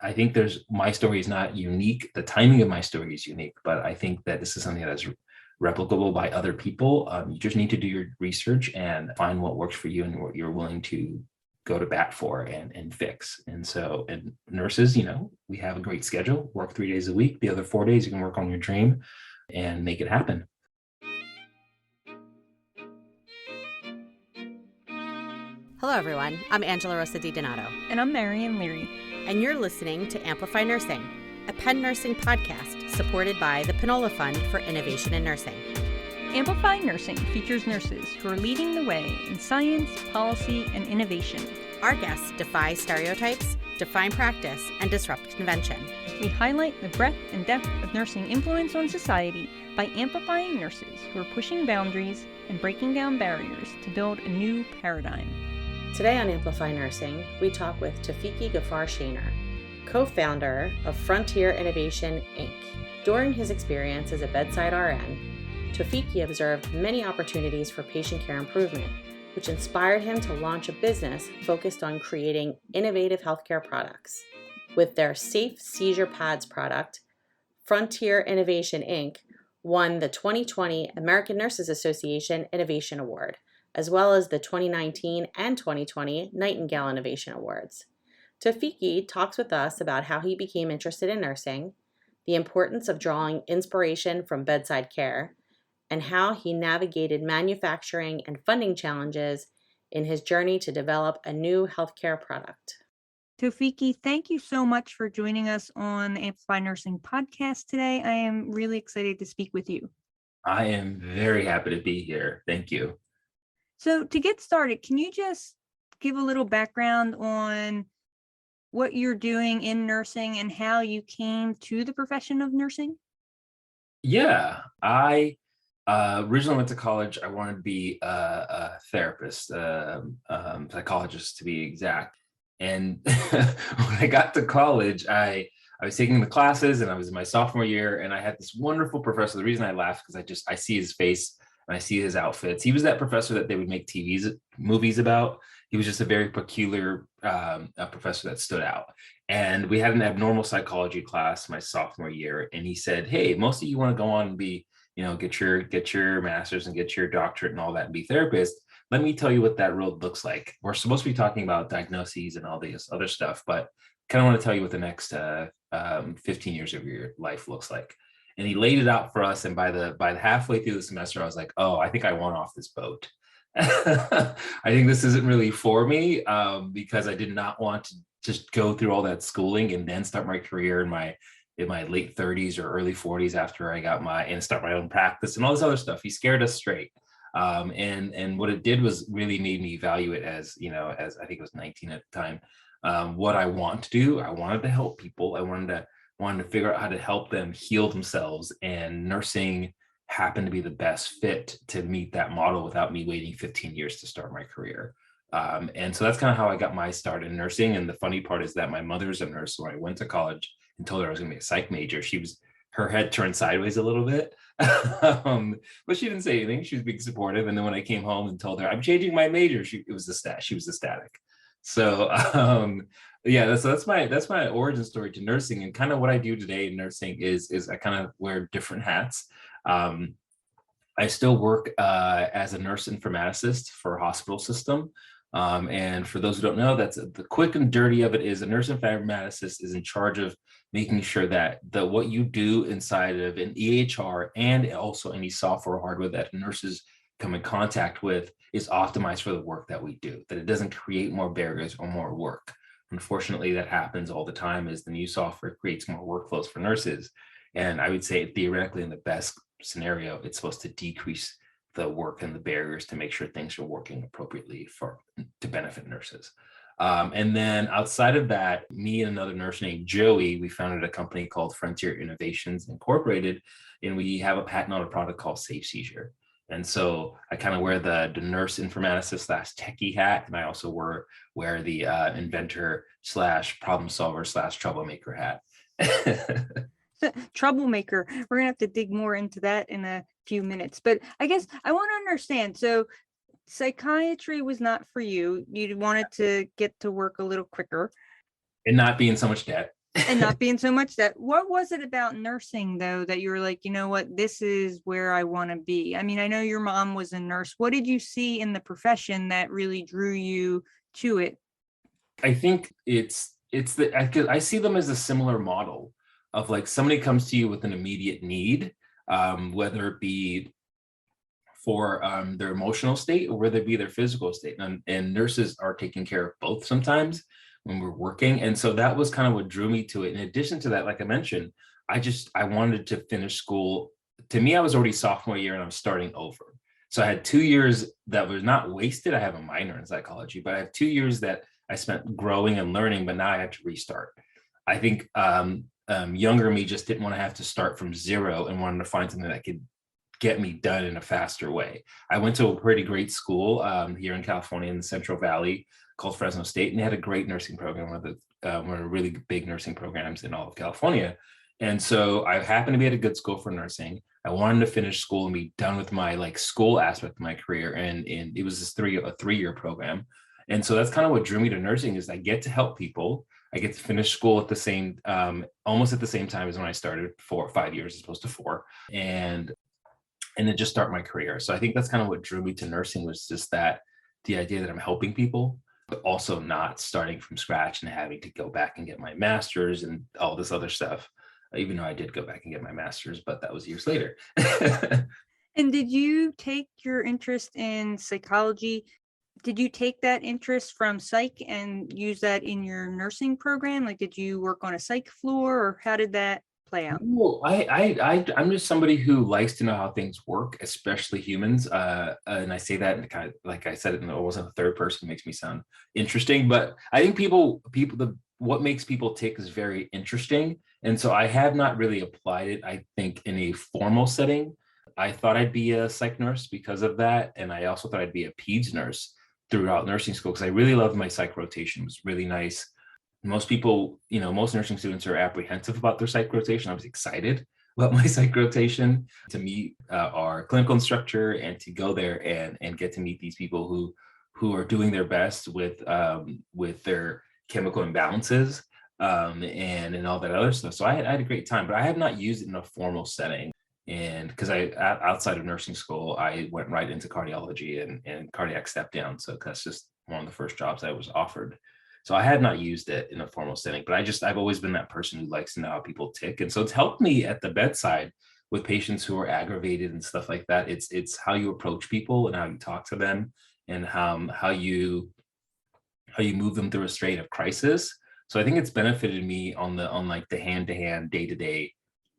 I think my story is not unique. The timing of my story is unique, but I think that this is something that is replicable by other people. You just need to do your research and find what works for you and what you're willing to go to bat for and fix. And nurses, we have a great schedule, work 3 days a week. The other 4 days, you can work on your dream and make it happen. Hello, everyone. I'm Angela Rosa DiDonato. And I'm Marian Leary. And you're listening to Amplify Nursing, a Penn nursing podcast supported by the Panola Fund for Innovation in Nursing. Amplify Nursing features nurses who are leading the way in science, policy, and innovation. Our guests defy stereotypes, define practice, and disrupt convention. We highlight the breadth and depth of nursing influence on society by amplifying nurses who are pushing boundaries and breaking down barriers to build a new paradigm. Today on Amplify Nursing, we talk with Taofiki Gafar-Schaner, co-founder of Frontier Innovation, Inc. During his experience as a bedside RN, Taofiki observed many opportunities for patient care improvement, which inspired him to launch a business focused on creating innovative healthcare products. With their Safe Seizure Pads product, Frontier Innovation, Inc. won the 2020 American Nurses Association Innovation Award, as well as the 2019 and 2020 Nightingale Innovation Awards. Taofiki talks with us about how he became interested in nursing, the importance of drawing inspiration from bedside care, and how he navigated manufacturing and funding challenges in his journey to develop a new healthcare product. Taofiki, thank you so much for joining us on the Amplify Nursing podcast today. I am really excited to speak with you. I am very happy to be here. Thank you. So to get started, can you just give a little background on what you're doing in nursing and how you came to the profession of nursing? Yeah, I originally went to college. I wanted to be a therapist, psychologist to be exact. And when I got to college, I was taking the classes and I was in my sophomore year and I had this wonderful professor. The reason I laugh because I see his face and I see his outfits. He was that professor that they would make movies about. He was just a very peculiar a professor that stood out. And we had an abnormal psychology class my sophomore year. And he said, hey, most of you want to go on and be, get your master's and get your doctorate and all that and be therapists. Let me tell you what that road looks like. We're supposed to be talking about diagnoses and all this other stuff, but kind of want to tell you what the next 15 years of your life looks like. And he laid it out for us. And by the halfway through the semester, I was like, oh, I think I want off this boat. I think this isn't really for me because I did not want to just go through all that schooling and then start my career in my late 30s or early 40s after I got and start my own practice and all this other stuff. He scared us straight. And what it did was really made me value it as I think it was 19 at the time, what I want to do. I wanted to help people. I wanted to figure out how to help them heal themselves, and nursing happened to be the best fit to meet that model without me waiting 15 years to start my career. And so that's kind of how I got my start in nursing. And the funny part is that my mother's a nurse. So when I went to college and told her I was going to be a psych major, her head turned sideways a little bit, but she didn't say anything. She was being supportive. And then when I came home and told her I'm changing my major, she was ecstatic. So that's my origin story to nursing. And kind of what I do today in nursing is I kind of wear different hats. I still work as a nurse informaticist for a hospital system. And for those who don't know, that's the quick and dirty of it is a nurse informaticist is in charge of making sure that what you do inside of an EHR and also any software or hardware that nurses come in contact with is optimized for the work that we do, that it doesn't create more barriers or more work. Unfortunately, that happens all the time as the new software creates more workflows for nurses. And I would say theoretically in the best scenario, it's supposed to decrease the work and the barriers to make sure things are working appropriately to benefit nurses. And then outside of that, me and another nurse named Joey, we founded a company called Frontier Innovations Incorporated, and we have a patent on a product called Safe Seizure. And so I kind of wear the nurse informaticist / techie hat, and I also wear the inventor / problem solver / troublemaker hat. Troublemaker. We're gonna have to dig more into that in a few minutes, but I guess I want to understand. So psychiatry was not for you. You wanted to get to work a little quicker And not be in so much debt. And not being so much that. What was it about nursing though that you were like, you know what, this is where I want to be? I mean, I know your mom was a nurse. What did you see in the profession that really drew you to it? I think I see them as a similar model of like somebody comes to you with an immediate need, whether it be for their emotional state or whether it be their physical state. And nurses are taking care of both sometimes when we're working. And so that was kind of what drew me to it. In addition to that, like I mentioned, I wanted to finish school. To me, I was already sophomore year and I'm starting over. So I had 2 years that was not wasted. I have a minor in psychology, but I have 2 years that I spent growing and learning, but now I had to restart. I think younger me just didn't want to have to start from zero and wanted to find something that could get me done in a faster way. I went to a pretty great school here in California in the Central Valley called Fresno State, and they had a great nursing program, one of the really big nursing programs in all of California. And so I happened to be at a good school for nursing. I wanted to finish school and be done with my like school aspect of my career, and it was a 3-year program. And so that's kind of what drew me to nursing is I get to help people. I get to finish school at the same, almost at the same time as when I started, 4 or 5 years as opposed to 4. And then just start my career. So I think that's kind of what drew me to nursing, was just that the idea that I'm helping people, but also not starting from scratch and having to go back and get my master's and all this other stuff. Even though I did go back and get my master's, but that was years later. And did you take your interest in psychology? Did you take that interest from psych and use that in your nursing program? Like, did you work on a psych floor, or how did that play out? Well, I'm just somebody who likes to know how things work, especially humans. And I say that in kind of, like I said, it wasn't a third person, makes me sound interesting, but I think what makes people tick is very interesting. And so I have not really applied it, I think, in a formal setting. I thought I'd be a psych nurse because of that. And I also thought I'd be a peds nurse throughout nursing school because I really loved my psych rotation. It was really nice. Most people, most nursing students are apprehensive about their psych rotation. I was excited about my psych rotation to meet our clinical instructor and to go there and get to meet these people who are doing their best with their chemical imbalances and all that other stuff. So I had a great time, but I have not used it in a formal setting. And because outside of nursing school, I went right into cardiology and cardiac step down. So that's just one of the first jobs I was offered. So I had not used it in a formal setting, but I've always been that person who likes to know how people tick. And so it's helped me at the bedside with patients who are aggravated and stuff like that. It's how you approach people and how you talk to them and how you move them through a state of crisis. So I think it's benefited me on like the hand-to-hand, day-to-day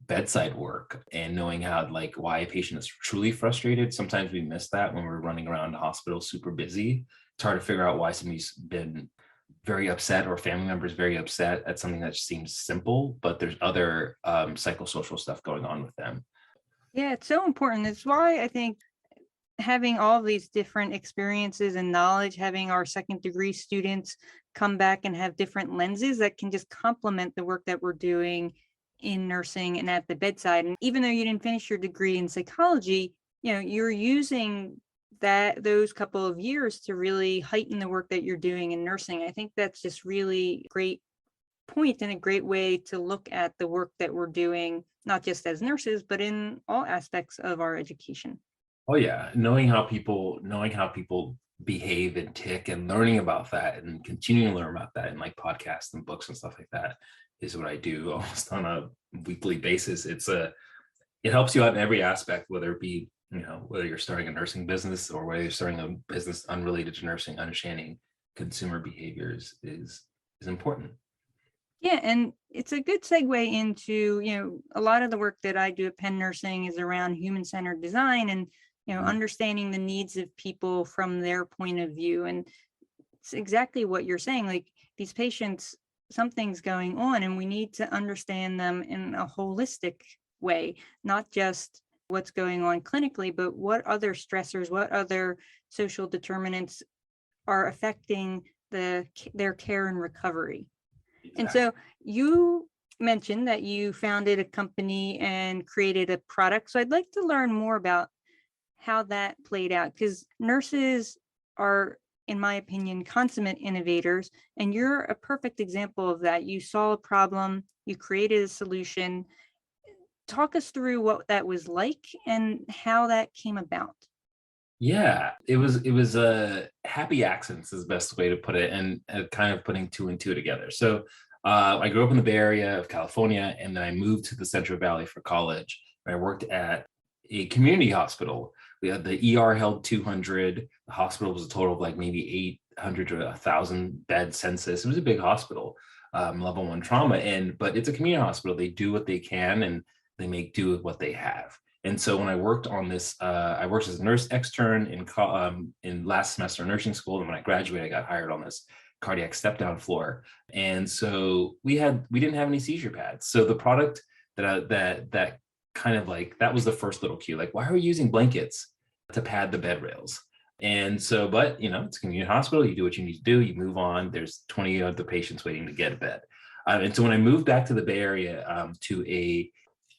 bedside work and knowing how why a patient is truly frustrated. Sometimes we miss that when we're running around the hospital super busy. It's hard to figure out why somebody's been very upset or family members very upset at something that seems simple, but there's other psychosocial stuff going on with them. Yeah, it's so important. It's why I think having all these different experiences and knowledge, having our second degree students come back and have different lenses that can just complement the work that we're doing in nursing and at the bedside. And even though you didn't finish your degree in psychology, you're using those couple of years to really heighten the work that you're doing in nursing. I think that's just really great point and a great way to look at the work that we're doing, not just as nurses, but in all aspects of our education. Oh yeah, knowing how people behave and tick and learning about that and continuing to learn about that in like podcasts and books and stuff like that is what I do almost on a weekly basis. It helps you out in every aspect, whether it be whether you're starting a nursing business or whether you're starting a business unrelated to nursing. Understanding consumer behaviors is important. Yeah, and it's a good segue into, a lot of the work that I do at Penn Nursing is around human-centered design and, understanding the needs of people from their point of view. And it's exactly what you're saying. Like, these patients, something's going on and we need to understand them in a holistic way, not just what's going on clinically, but what other stressors, what other social determinants are affecting their care and recovery. Exactly. And so you mentioned that you founded a company and created a product. So I'd like to learn more about how that played out, because nurses are in my opinion, consummate innovators. And you're a perfect example of that. You saw a problem, you created a solution. Talk us through what that was like and how that came about. Yeah, it was a happy accidents is the best way to put it, and kind of putting two and two together. So I grew up in the Bay Area of California, and then I moved to the Central Valley for college. I worked at a community hospital. We had the ER held 200. The hospital was a total of like maybe 800 to 1,000 bed census. It was a big hospital, level one trauma, and but it's a community hospital. They do what they can, and they make do with what they have. And so when I worked on this, I worked as a nurse extern in last semester of nursing school. And when I graduated, I got hired on this cardiac step down floor. And so we didn't have any seizure pads. So the product that kind of like, that was the first little cue. Like, why are we using blankets to pad the bed rails? And so, but it's a community hospital. You do what you need to do. You move on. There's 20 other patients waiting to get a bed. And so when I moved back to the Bay Area, to a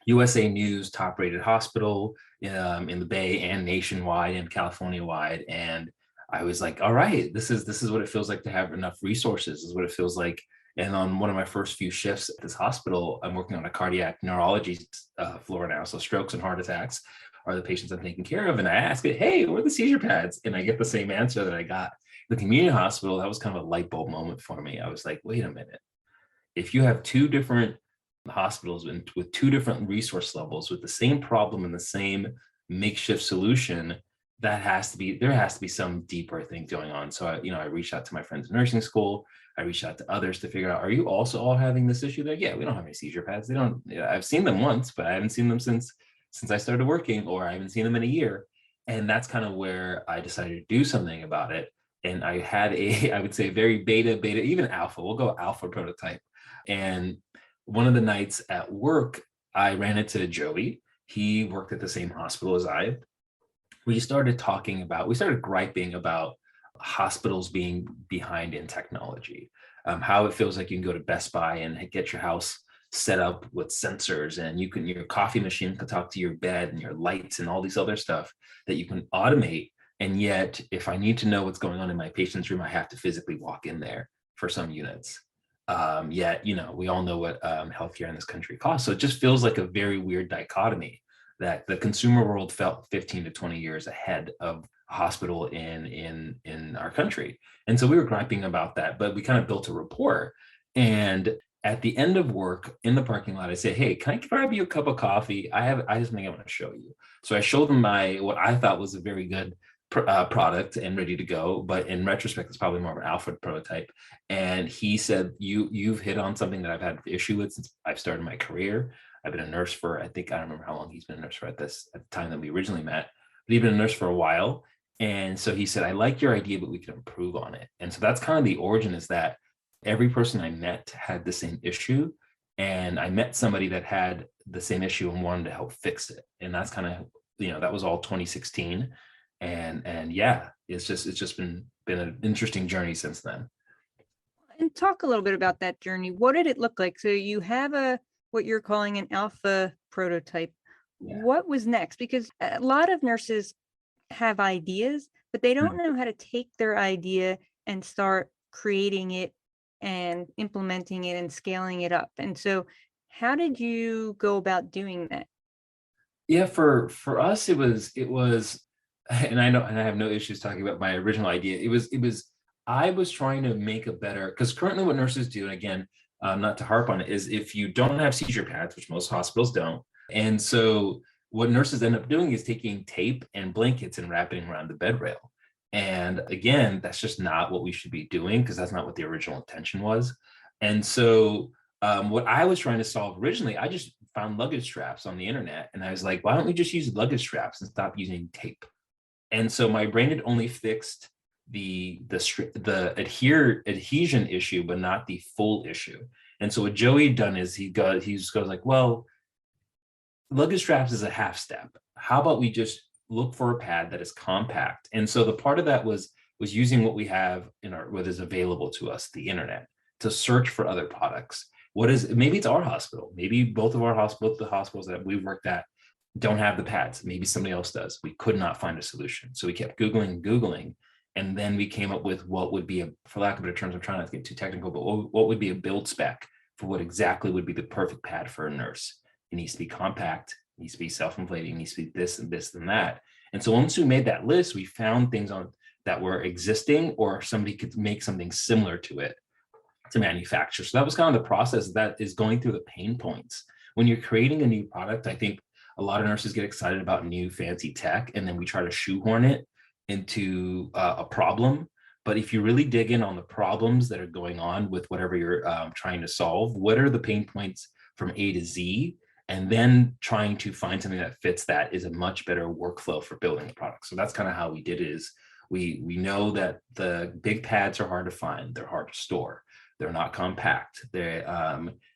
USA News top rated hospital in the Bay and nationwide and California wide. And I was like, all right, this is what it feels like to have enough resources, is what it feels like. And on one of my first few shifts at this hospital, I'm working on a cardiac neurology floor now. So strokes and heart attacks are the patients I'm taking care of. And I ask it, hey, where are the seizure pads? And I get the same answer that I got the community hospital. That was kind of a light bulb moment for me. I was like, wait a minute. If you have two different hospitals with two different resource levels with the same problem and the same makeshift solution, there has to be some deeper thing going on. So I reached out to my friends in nursing school. I reached out to others to figure out, are you also all having this issue? There? Yeah, we don't have any seizure pads. They don't. I've seen them once, but I haven't seen them since I started working, or I haven't seen them in a year. And that's kind of where I decided to do something about it. And I had I would say very beta, even alpha. We'll go alpha prototype. And one of the nights at work, I ran into Joey. He worked at the same hospital as I. We started griping about hospitals being behind in technology, how it feels like you can go to Best Buy and get your house set up with sensors, and your coffee machine can talk to your bed and your lights and all these other stuff that you can automate. And yet, if I need to know what's going on in my patient's room, I have to physically walk in there for some units. Yet, we all know what healthcare in this country costs. So it just feels like a very weird dichotomy that the consumer world felt 15 to 20 years ahead of a hospital in our country. And so we were griping about that, but we kind of built a rapport. And at the end of work in the parking lot, I say, hey, can I grab you a cup of coffee? I just think I want to show you. So I showed them what I thought was a very good product and ready to go, but in retrospect, it's probably more of an alpha prototype. And he said, you've hit on something that I've had issue with since I've started my career. I've been a nurse for, I don't remember how long he's been a nurse for at the time that we originally met, but he's been a nurse for a while. And so he said, I like your idea, but we can improve on it. And so that's kind of the origin, is that every person I met had the same issue. And I met somebody that had the same issue and wanted to help fix it. And that's kind of, that was all 2016. And yeah, it's just been an interesting journey since then. And talk a little bit about that journey. What did it look like? So you have what you're calling an alpha prototype. Yeah. What was next? Because a lot of nurses have ideas, but they don't know how to take their idea and start creating it and implementing it and scaling it up. And so how did you go about doing that? Yeah, for us, it was, and I have no issues talking about my original idea. I was trying to make a better, because currently what nurses do, and again, not to harp on it, is if you don't have seizure pads, which most hospitals don't. And so what nurses end up doing is taking tape and blankets and wrapping around the bed rail. And again, that's just not what we should be doing, because that's not what the original intention was. And so what I was trying to solve originally, I just found luggage straps on the internet. And I was like, why don't we just use luggage straps and stop using tape? And so my brain had only fixed the adhesion issue, but not the full issue. And so what Joey had done is he just goes like, well, luggage straps is a half step. How about we just look for a pad that is compact? And so the part of that was using what we have what is available to us, the internet, to search for other products. Maybe it's our hospital. Maybe both the hospitals that we've worked at don't have the pads. Maybe somebody else does. We could not find a solution. So we kept Googling. And then we came up with what would be for lack of better terms, I'm trying not to get too technical, but what would be a build spec for what exactly would be the perfect pad for a nurse. It needs to be compact, it needs to be self-inflating, it needs to be this and this and that. And so once we made that list, we found things on that were existing, or somebody could make something similar to it to manufacture. So that was kind of the process that is going through the pain points. When you're creating a new product, I think a lot of nurses get excited about new fancy tech, and then we try to shoehorn it into a problem. But if you really dig in on the problems that are going on with whatever you're trying to solve, what are the pain points from A to Z, and then trying to find something that fits that is a much better workflow for building a product. So that's kind of how we did it. Is we know that the big pads are hard to find, they're hard to store, they're not compact, they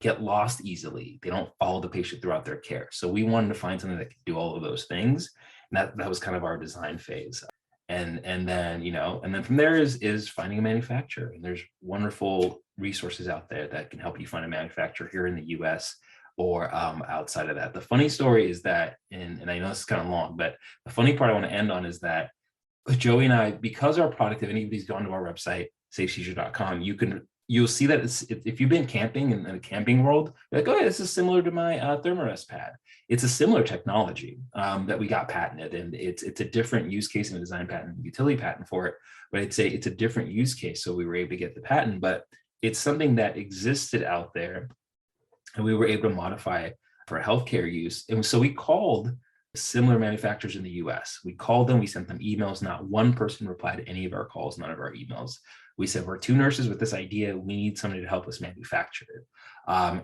get lost easily, they don't follow the patient throughout their care. So we wanted to find something that could do all of those things, and that was kind of our design phase. And then, you know, and then from there is finding a manufacturer. And there's wonderful resources out there that can help you find a manufacturer here in the US or outside of that. The funny story is that, and I know this is kind of long, but the funny part I want to end on is that Joey and I, because our product, if anybody's gone to our website, safeseizure.com, you'll see that if you've been camping in the camping world, you're like, oh yeah, this is similar to my Thermarest pad. It's a similar technology that we got patented, and it's a different use case and a design patent, utility patent for it, but it's a different use case. So we were able to get the patent, but it's something that existed out there, and we were able to modify for healthcare use. And so we called similar manufacturers in the US. We called them, we sent them emails. Not one person replied to any of our calls, none of our emails. We said, we're two nurses with this idea, we need somebody to help us manufacture it.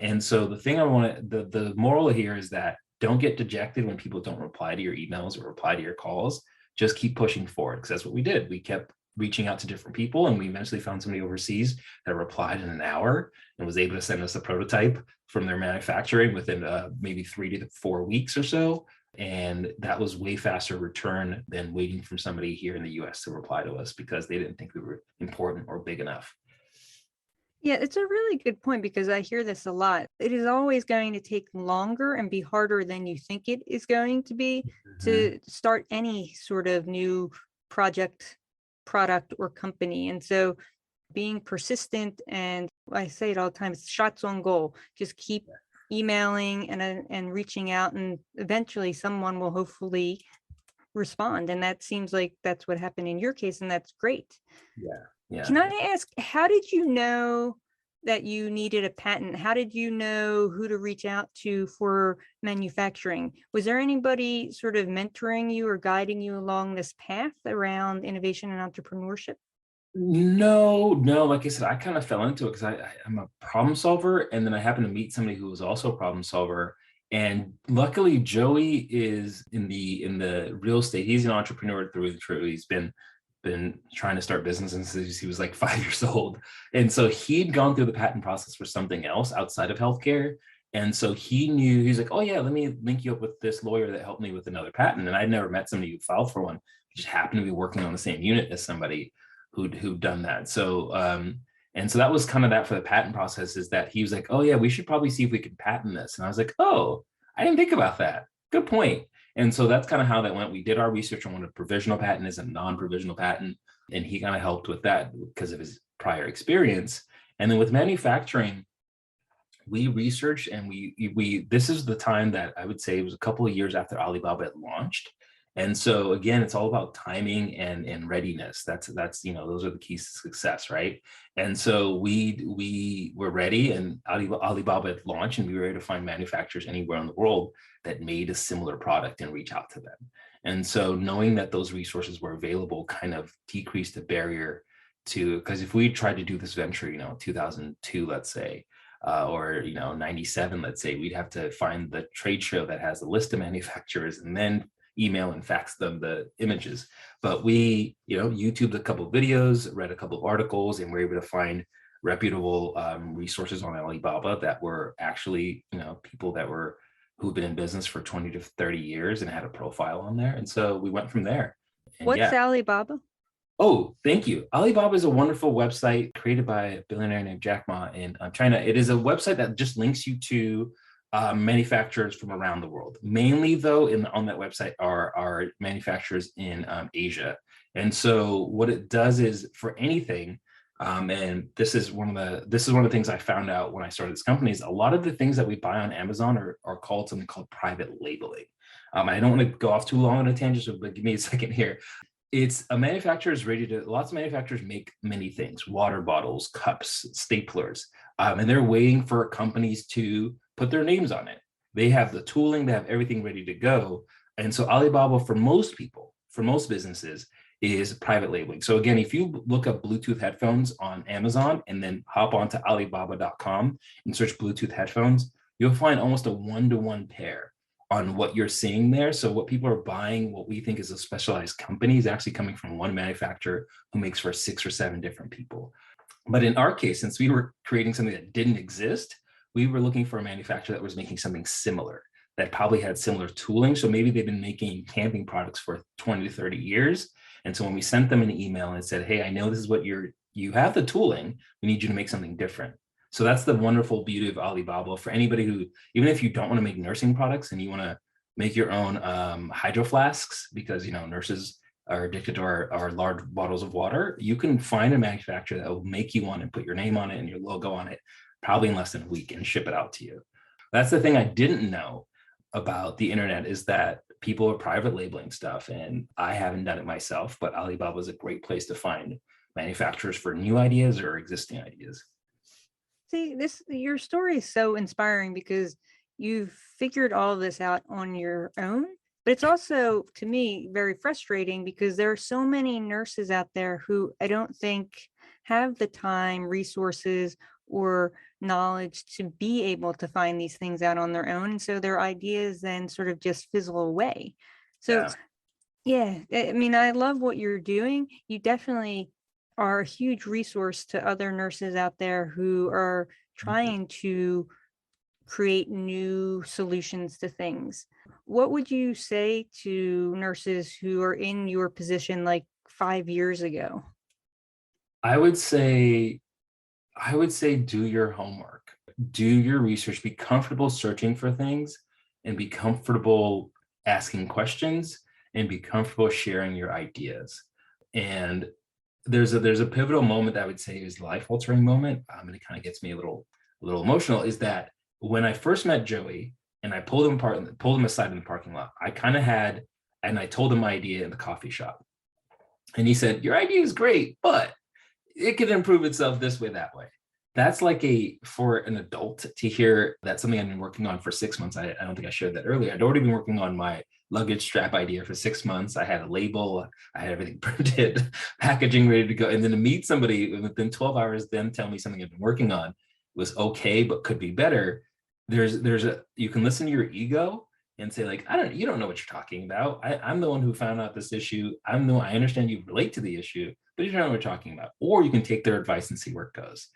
And so the thing the moral here is that don't get dejected when people don't reply to your emails or reply to your calls. Just keep pushing forward, because that's what we did. We kept reaching out to different people, and we eventually found somebody overseas that replied in an hour and was able to send us a prototype from their manufacturing within maybe 3 to 4 weeks or so. And that was way faster return than waiting for somebody here in the US to reply to us because they didn't think we were important or big enough. Yeah, it's a really good point, because I hear this a lot. It is always going to take longer and be harder than you think it is going to be to start any sort of new project, product, or company. And so being persistent, and I say it all the time, it's shots on goal. Just keep emailing and reaching out, and eventually someone will hopefully respond. And that seems like that's what happened in your case, and that's great. Yeah. Can I ask, how did you know that you needed a patent? How did you know who to reach out to for manufacturing? Was there anybody sort of mentoring you or guiding you along this path around innovation and entrepreneurship? No, like I said, I kind of fell into it because I'm a problem solver, and then I happened to meet somebody who was also a problem solver. And luckily, Joey is in the real estate. He's an entrepreneur through and through. He's been trying to start businesses since he was like 5 years old, and so he'd gone through the patent process for something else outside of healthcare. And so he knew, he's like, oh yeah, let me link you up with this lawyer that helped me with another patent. And I'd never met somebody who filed for one. He just happened to be working on the same unit as somebody who'd done that. So and so that was kind of that for the patent process, is that he was like, oh yeah, we should probably see if we can patent this. And I was like, oh, I didn't think about that. Good point. And so that's kind of how that went. We did our research on what a provisional patent is, a non-provisional patent, and he kind of helped with that because of his prior experience. And then with manufacturing, we researched, and we this is the time that I would say it was a couple of years after Alibaba had launched. And so again, it's all about timing and readiness. That's those are the keys to success, right? And so we were ready, and Alibaba had launched, and we were able to find manufacturers anywhere in the world that made a similar product and reach out to them. And so knowing that those resources were available kind of decreased the barrier to, because if we tried to do this venture, 2002, let's say, or 97, let's say, we'd have to find the trade show that has a list of manufacturers and then email and fax them the images. But we, YouTubed a couple of videos, read a couple of articles, and were able to find reputable resources on Alibaba that were actually, people who've been in business for 20 to 30 years and had a profile on there. And so we went from there. And What's Alibaba? Oh, thank you. Alibaba is a wonderful website created by a billionaire named Jack Ma in China. It is a website that just links you to manufacturers from around the world. Mainly, though, on that website are manufacturers in Asia. And so what it does is for anything, and this is one of the things I found out when I started this company, is a lot of the things that we buy on Amazon are called something called private labeling. I don't want to go off too long on a tangent, but give me a second here. It's a manufacturer's ready to, lots of manufacturers make many things, water bottles, cups, staplers, and they're waiting for companies to put their names on it. They have the tooling, they have everything ready to go. And so Alibaba, for most people, for most businesses, is private labeling. So again, if you look up Bluetooth headphones on Amazon and then hop onto Alibaba.com and search Bluetooth headphones, you'll find almost a one-to-one pair on what you're seeing there. So what people are buying, what we think is a specialized company, is actually coming from one manufacturer who makes for 6 or 7 different people. But in our case, since we were creating something that didn't exist, we were looking for a manufacturer that was making something similar, that probably had similar tooling. So maybe they've been making camping products for 20 to 30 years. And so when we sent them an email and said, hey, I know this is what you have the tooling, we need you to make something different. So that's the wonderful beauty of Alibaba for anybody who, even if you don't want to make nursing products and you want to make your own hydro flasks, because, you know, nurses are addicted to our large bottles of water, you can find a manufacturer that will make you one and put your name on it and your logo on it, probably in less than a week, and ship it out to you. That's the thing I didn't know about the internet, is that people are private labeling stuff, and I haven't done it myself, but Alibaba is a great place to find manufacturers for new ideas or existing ideas. See, your story is so inspiring because you've figured all this out on your own, but it's also, to me, very frustrating because there are so many nurses out there who I don't think have the time, resources, or knowledge to be able to find these things out on their own. And so their ideas then sort of just fizzle away. So yeah, I mean, I love what you're doing. You definitely are a huge resource to other nurses out there who are trying to create new solutions to things. What would you say to nurses who are in your position like 5 years ago? I would say do your homework, do your research, be comfortable searching for things, and be comfortable asking questions, and be comfortable sharing your ideas. And there's a pivotal moment that I would say is life-altering moment, and it kind of gets me a little emotional, is that when I first met Joey and I pulled him aside in the parking lot, I told him my idea in the coffee shop. And he said, your idea is great, but it could improve itself this way, that way. That's like for an adult to hear that something I've been working on for 6 months. I don't think I shared that earlier. I'd already been working on my luggage strap idea for 6 months. I had a label, I had everything printed, packaging ready to go. And then to meet somebody within 12 hours, then tell me something I've been working on was okay, but could be better. You can listen to your ego and say, like, you don't know what you're talking about. I'm the one who found out this issue. I understand you relate to the issue, but you don't know what we're talking about. Or you can take their advice and see where it goes.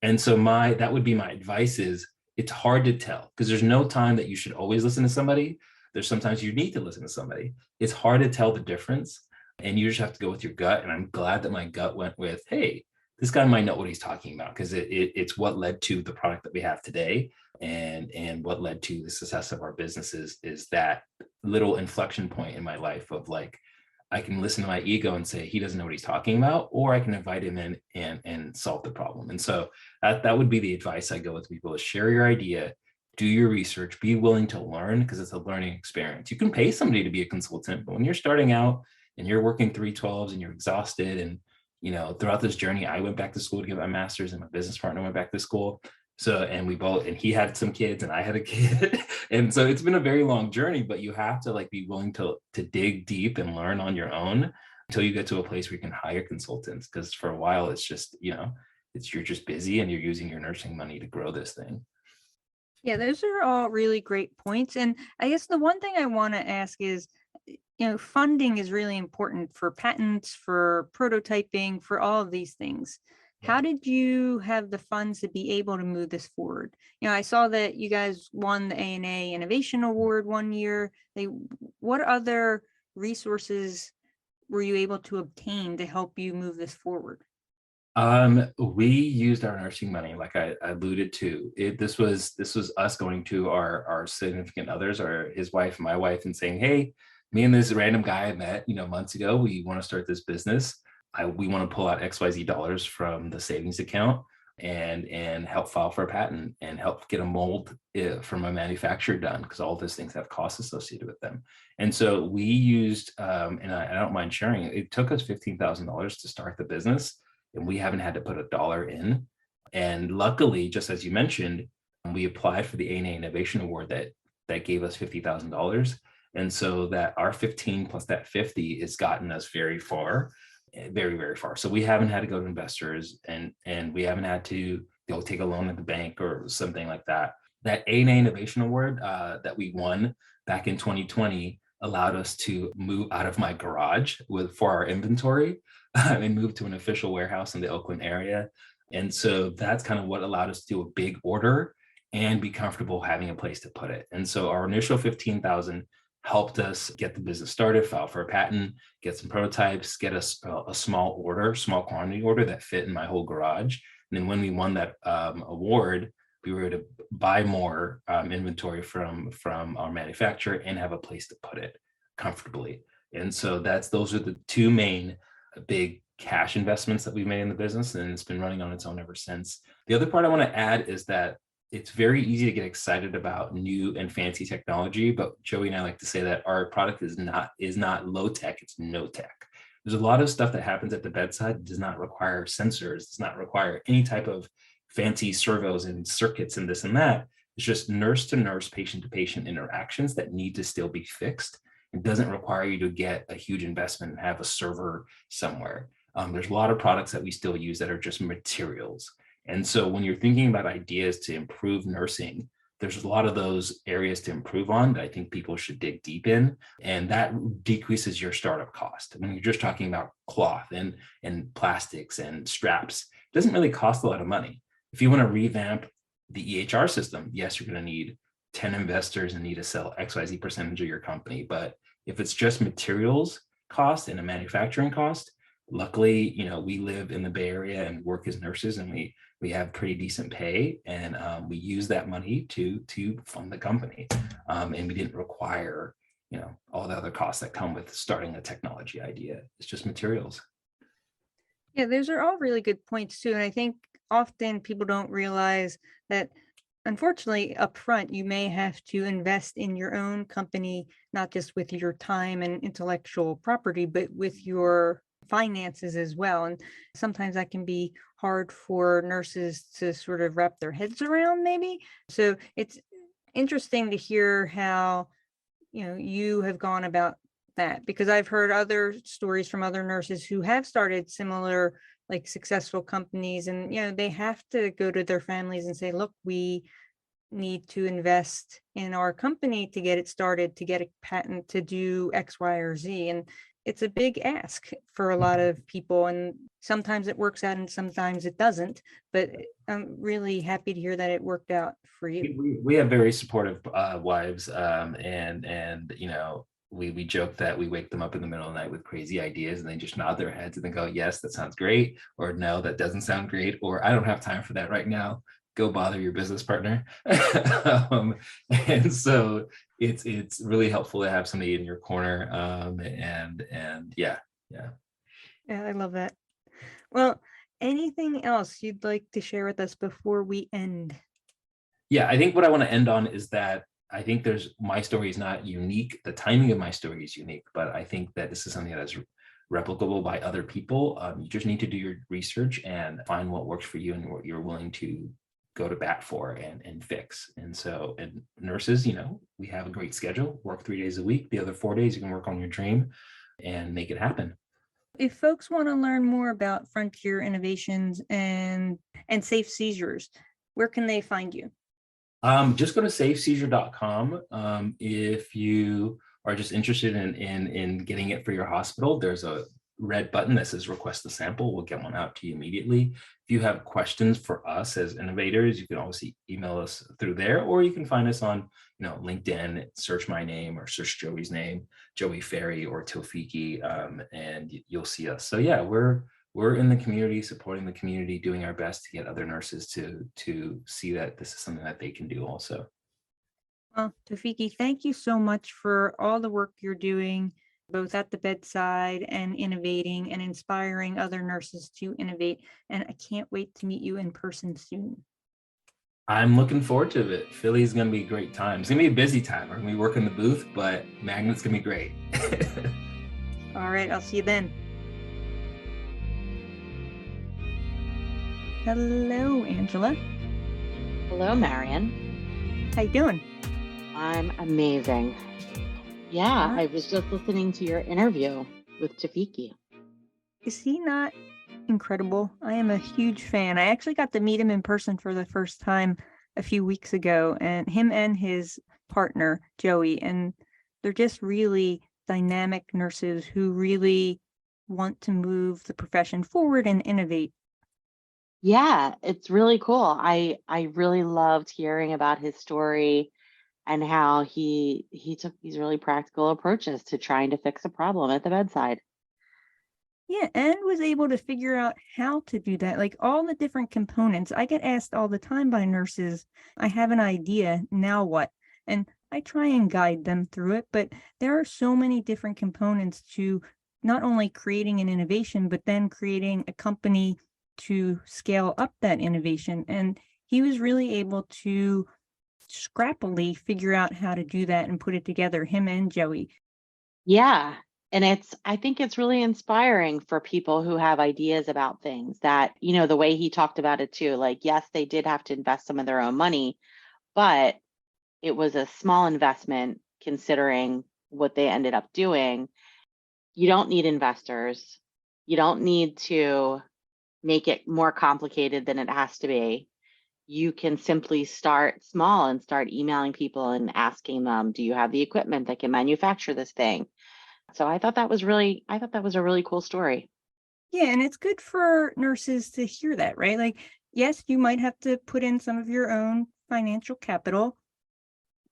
And so that would be my advice, is it's hard to tell, because there's no time that you should always listen to somebody. There's sometimes you need to listen to somebody. It's hard to tell the difference, and you just have to go with your gut. And I'm glad that my gut went with, hey, this guy might know what he's talking about, because it's what led to the product that we have today, and what led to the success of our businesses is that little inflection point in my life of, like, I can listen to my ego and say he doesn't know what he's talking about, or I can invite him in and solve the problem. And so that would be the advice I go with people, is share your idea, do your research, be willing to learn, because it's a learning experience. You can pay somebody to be a consultant, but when you're starting out and you're working 312s and you're exhausted, and, you know, throughout this journey, I went back to school to get my master's, and my business partner went back to school. So, and he had some kids and I had a kid. And so it's been a very long journey, but you have to, like, be willing to dig deep and learn on your own until you get to a place where you can hire consultants. Because for a while, it's just, you know, you're just busy and you're using your nursing money to grow this thing. Yeah, those are all really great points. And I guess the one thing I want to ask is, funding is really important for patents, for prototyping, for all of these things. How did you have the funds to be able to move this forward? I saw that you guys won the ANA Innovation Award one year. What other resources were you able to obtain to help you move this forward? We used our nursing money, like I alluded to. This was us going to our significant others, or his wife, my wife, and saying, hey, Me and this random guy I met, months ago, we want to start this business. We want to pull out XYZ dollars from the savings account and help file for a patent and help get a mold from a manufacturer done, because all those things have costs associated with them. And so we used, and I don't mind sharing it took us $15,000 to start the business, and we haven't had to put a dollar in. And luckily, just as you mentioned, we applied for the ANA Innovation Award that gave us $50,000. And so that our 15 plus that 50 has gotten us very far, very, very far. So we haven't had to go to investors, and we haven't had to go take a loan at the bank or something like that. That ANA Innovation Award that we won back in 2020 allowed us to move out of my garage for our inventory and move to an official warehouse in the Oakland area. And so that's kind of what allowed us to do a big order and be comfortable having a place to put it. And so our initial 15,000 helped us get the business started, file for a patent, get some prototypes, get us a small quantity order that fit in my whole garage. And then when we won that award, we were able to buy more inventory from our manufacturer and have a place to put it comfortably. And so those are the two main big cash investments that we've made in the business, and it's been running on its own ever since. The other part I want to add is that it's very easy to get excited about new and fancy technology, but Joey and I like to say that our product is not low tech, it's no tech. There's a lot of stuff that happens at the bedside that does not require sensors, does not require any type of fancy servos and circuits and this and that. It's just nurse to nurse, patient to patient interactions that need to still be fixed. It doesn't require you to get a huge investment and have a server somewhere. There's a lot of products that we still use that are just materials. And so when you're thinking about ideas to improve nursing, there's a lot of those areas to improve on that I think people should dig deep in. And that decreases your startup cost. When you're just talking about cloth and plastics and straps, it doesn't really cost a lot of money. If you want to revamp the EHR system, yes, you're going to need 10 investors and need to sell XYZ percentage of your company. But if it's just materials cost and a manufacturing cost, luckily, we live in the Bay Area and work as nurses, and we have pretty decent pay, and we use that money to fund the company, and we didn't require all the other costs that come with starting a technology idea. It's just materials. Yeah, those are all really good points too. And I think often people don't realize that, unfortunately, upfront, you may have to invest in your own company, not just with your time and intellectual property, but with your finances as well. And sometimes that can be hard for nurses to sort of wrap their heads around, maybe. So it's interesting to hear how you have gone about that, because I've heard other stories from other nurses who have started similar, like, successful companies, and they have to go to their families and say, look, we need to invest in our company to get it started, to get a patent, to do X, Y, or Z. And it's a big ask for a lot of people, and sometimes it works out and sometimes it doesn't, but I'm really happy to hear that it worked out for you. We have very supportive wives, and we joke that we wake them up in the middle of the night with crazy ideas, and they just nod their heads and then go, yes, that sounds great, or no, that doesn't sound great, or I don't have time for that right now, go bother your business partner. And so it's really helpful to have somebody in your corner, and yeah. Yeah, I love that. Well, anything else you'd like to share with us before we end? Yeah, I think what I want to end on is that I think my story is not unique. The timing of my story is unique, but I think that this is something that is replicable by other people. You just need to do your research and find what works for you and what you're willing to go to bat for and fix. And so, and nurses, we have a great schedule, work 3 days a week. The other 4 days you can work on your dream and make it happen. If folks want to learn more about Frontier Innovations and Safe Seizures, where can they find you? Just go to safeseizure.com. If you are just interested in getting it for your hospital, there's a red button that says request a sample. We'll get one out to you immediately. If you have questions for us as innovators, you can always email us through there, or you can find us on LinkedIn, search my name or search Joey's name, Joey Ferry or Taofiki, and you'll see us. So yeah, we're in the community, supporting the community, doing our best to get other nurses to see that this is something that they can do also. Well, Taofiki, thank you so much for all the work you're doing, both at the bedside and innovating and inspiring other nurses to innovate. And I can't wait to meet you in person soon. I'm looking forward to it. Philly's gonna be a great time. It's gonna be a busy time. We're gonna be working the booth, but Magnet's gonna be great. All right, I'll see you then. Hello, Angela. Hello, Marion. How you doing? I'm amazing. Yeah, Huh? I was just listening to your interview with Taofiki. Is he not incredible? I am a huge fan. I actually got to meet him in person for the first time a few weeks ago, and him and his partner, Joey, and they're just really dynamic nurses who really want to move the profession forward and innovate. Yeah, it's really cool. I really loved hearing about his story and how he took these really practical approaches to trying to fix a problem at the bedside. Yeah, and was able to figure out how to do that, like all the different components. I get asked all the time by nurses, I have an idea, now what? And I try and guide them through it, but there are so many different components to not only creating an innovation, but then creating a company to scale up that innovation. And he was really able to scrappily figure out how to do that and put it together, him and Joey. Yeah. And I think it's really inspiring for people who have ideas about things that, the way he talked about it too, like, yes, they did have to invest some of their own money, but it was a small investment considering what they ended up doing. You don't need investors. You don't need to make it more complicated than it has to be. You can simply start small and start emailing people and asking them, do you have the equipment that can manufacture this thing? So I thought that was a really cool story. Yeah, and it's good for nurses to hear that, right? Like, yes, you might have to put in some of your own financial capital,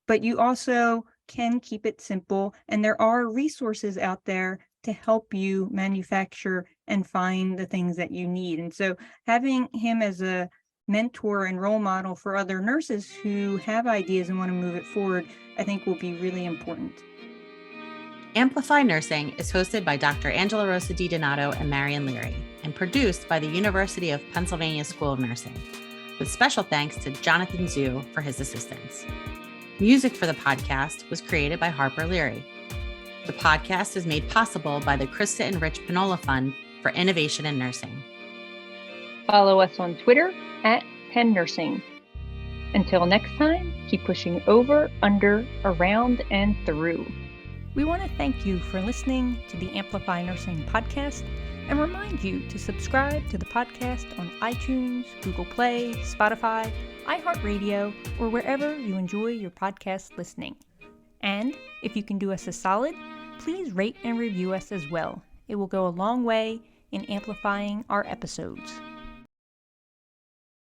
but you also can keep it simple. And there are resources out there to help you manufacture and find the things that you need. And so having him as a mentor and role model for other nurses who have ideas and want to move it forward, I think will be really important. Amplify Nursing is hosted by Dr. Angela Rosa DiDonato and Marion Leary and produced by the University of Pennsylvania School of Nursing, with special thanks to Jonathan Zhu for his assistance. Music for the podcast was created by Harper Leary. The podcast is made possible by the Krista and Rich Pinola Fund for Innovation in Nursing. Follow us on Twitter at Penn Nursing. Until next time, keep pushing over, under, around, and through. We want to thank you for listening to the Amplify Nursing podcast and remind you to subscribe to the podcast on iTunes, Google Play, Spotify, iHeartRadio, or wherever you enjoy your podcast listening. And if you can do us a solid, please rate and review us as well. It will go a long way in amplifying our episodes.